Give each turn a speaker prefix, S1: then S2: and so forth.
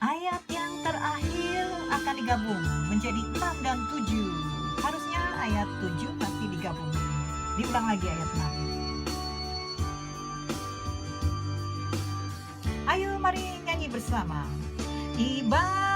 S1: Ayat yang terakhir akan digabung menjadi 6 dan 7. Harusnya ayat 7 tapi digabung. Diulang lagi ayat 6. Ayo mari nyanyi bersama. Ibadah